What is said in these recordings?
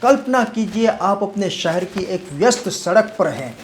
कल्पना कीजिए आप अपने शहर की एक व्यस्त सड़क पर हैं।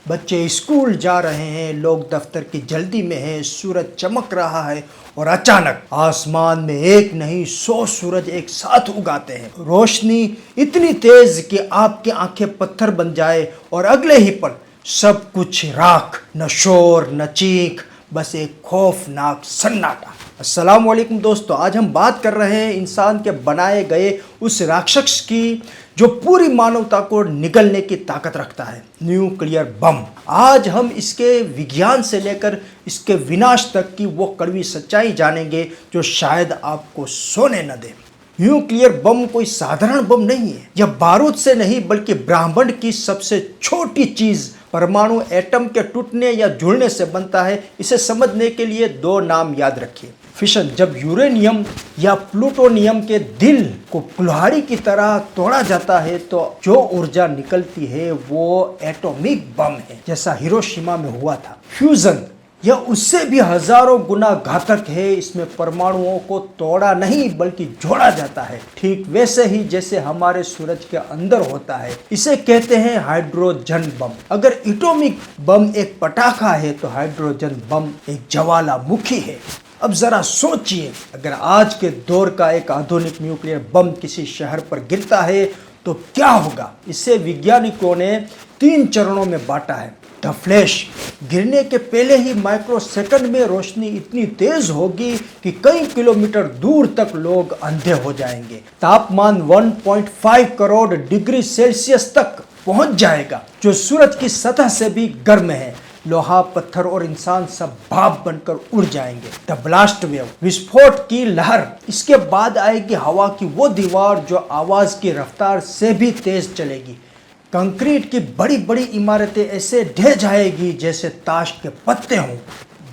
बच्चे स्कूल जा रहे हैं, लोग दफ्तर की जल्दी में हैं, सूरज चमक रहा है और अचानक आसमान में एक नहीं 100 सूरज एक साथ उगाते हैं। रोशनी इतनी तेज कि आपकी आंखें पत्थर बन जाए और अगले ही पल सब कुछ राख, न शोर न चीख, बस एक खौफनाक सन्नाटा। अस्सलाम वालेकुम दोस्तों, आज हम बात कर रहे हैं इंसान के बनाए गए उस राक्षस की जो पूरी मानवता को निगलने की ताकत रखता है, न्यूक्लियर बम। आज हम इसके विज्ञान से लेकर इसके विनाश तक की वो कड़वी सच्चाई जानेंगे जो शायद आपको सोने न दे। न्यूक्लियर बम कोई साधारण बम नहीं है। यह बारूद से नहीं बल्कि ब्रह्मांड की सबसे छोटी चीज परमाणु एटम के टूटने या जुड़ने से बनता है। इसे समझने के लिए दो नाम याद रखिए। फिशन, जब यूरेनियम या प्लूटोनियम के दिल को कुल्हाड़ी की तरह तोड़ा जाता है तो जो ऊर्जा निकलती है वो एटॉमिक बम है, जैसा हिरोशिमा में हुआ था। फ्यूजन, यह उससे भी हजारों गुना घातक है। इसमें परमाणुओं को तोड़ा नहीं बल्कि जोड़ा जाता है, ठीक वैसे ही जैसे हमारे सूरज के अंदर होता है। इसे कहते हैं हाइड्रोजन बम। अगर एटॉमिक बम एक पटाखा है तो हाइड्रोजन बम एक ज्वालामुखी है। अब जरा सोचिए, अगर आज के दौर का एक आधुनिक न्यूक्लियर बम किसी शहर पर गिरता है तो क्या होगा। इसे वैज्ञानिकों ने 3 चरणों में बांटा है। द फ्लैश, गिरने के पहले ही माइक्रोसेकंड में रोशनी इतनी तेज होगी कि कई किलोमीटर दूर तक लोग अंधे हो जाएंगे। तापमान 1.5 करोड़ डिग्री सेल्सियस तक पहुंच जाएगा, जो सूरज की सतह से भी गर्म है। लोहा, पत्थर और इंसान सब भाप बनकर उड़ जाएंगे। द ब्लास्ट वेव, विस्फोट की लहर। इसके बाद आएगी हवा की वो दीवार जो आवाज की रफ्तार से भी तेज चलेगी। कंक्रीट की बड़ी बड़ी इमारतें ऐसे ढह जाएगी जैसे ताश के पत्ते हों।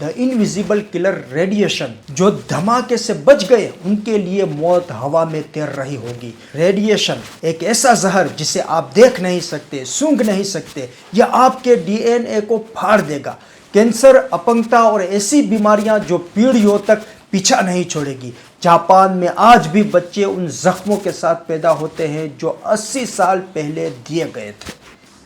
द इनविजिबल किलर रेडिएशन, जो धमाके से बच गए उनके लिए मौत हवा में तैर रही होगी। रेडिएशन एक ऐसा जहर जिसे आप देख नहीं सकते, सूंघ नहीं सकते, यह आपके डीएनए को फाड़ देगा। कैंसर, अपंगता और ऐसी बीमारियां जो पीढ़ियों तक पीछा नहीं छोड़ेगी। जापान में आज भी बच्चे उन जख्मों के साथ पैदा होते हैं जो 80 साल पहले दिए गए थे।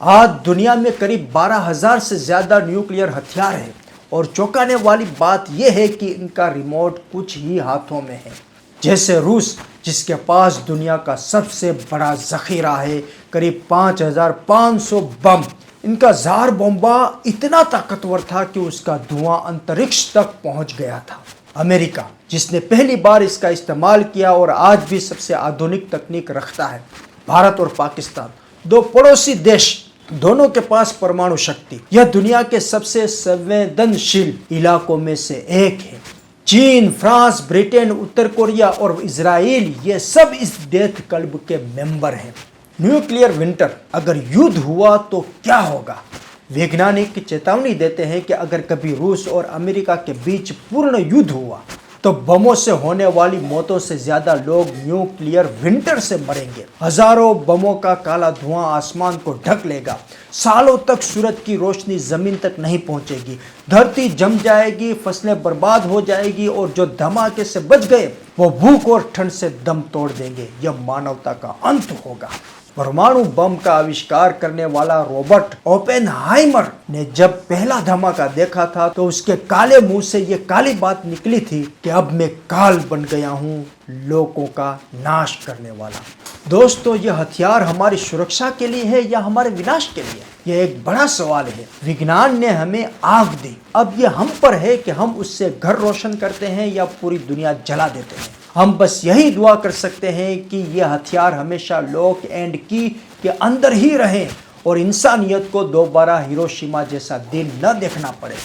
आज दुनिया में करीब 12,000 से ज्यादा न्यूक्लियर हथियार हैं और चौंकाने वाली बात यह है कि इनका रिमोट कुछ ही हाथों में है। जैसे रूस, जिसके पास दुनिया का सबसे बड़ा जखीरा है, करीब 5,500 बम। इनका जार बोम्बा इतना ताकतवर था कि उसका धुआं अंतरिक्ष तक पहुंच गया था। अमेरिका, जिसने पहली बार इसका इस्तेमाल किया और आज भी सबसे आधुनिक तकनीक रखता है। भारत और पाकिस्तान, दो पड़ोसी देश, दोनों के पास परमाणु शक्ति। यह दुनिया के सबसे संवेदनशील इलाकों में से एक है। चीन, फ्रांस, ब्रिटेन, उत्तर कोरिया और इजराइल, ये सब इस डेथ क्लब के मेंबर हैं। न्यूक्लियर विंटर, अगर युद्ध हुआ तो क्या होगा। वैज्ञानिक चेतावनी देते हैं कि अगर कभी रूस और अमेरिका के बीच पूर्ण युद्ध हुआ तो बमों से होने वाली मौतों से ज्यादा लोग न्यूक्लियर विंटर से मरेंगे। हजारों बमों का काला धुआं आसमान को ढक लेगा। सालों तक सूरज की रोशनी जमीन तक नहीं पहुंचेगी। धरती जम जाएगी, फसलें बर्बाद हो जाएगी और जो धमाके से बच गए वो भूख और ठंड से दम तोड़ देंगे। यह मानवता का अंत होगा। परमाणु बम का आविष्कार करने वाला रॉबर्ट ओपेनहाइमर ने जब पहला धमाका देखा था तो उसके काले मुंह से ये काली बात निकली थी कि अब मैं काल बन गया हूं, लोगों का नाश करने वाला। दोस्तों, यह हथियार हमारी सुरक्षा के लिए है या हमारे विनाश के लिए? यह एक बड़ा सवाल है। विज्ञान ने हमें आग दी, अब यह हम पर है कि हम उससे घर रोशन करते हैं या पूरी दुनिया जला देते हैं। हम बस यही दुआ कर सकते हैं कि यह हथियार हमेशा लॉक एंड की के अंदर ही रहे और इंसानियत को दोबारा हिरोशिमा जैसा दिन न देखना पड़े।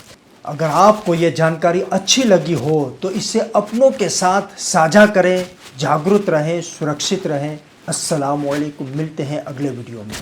अगर आपको यह जानकारी अच्छी लगी हो तो इसे अपनों के साथ साझा करें। जागरूक रहें, सुरक्षित रहें। अस्सलाम वालेकुम, मिलते हैं अगले वीडियो में।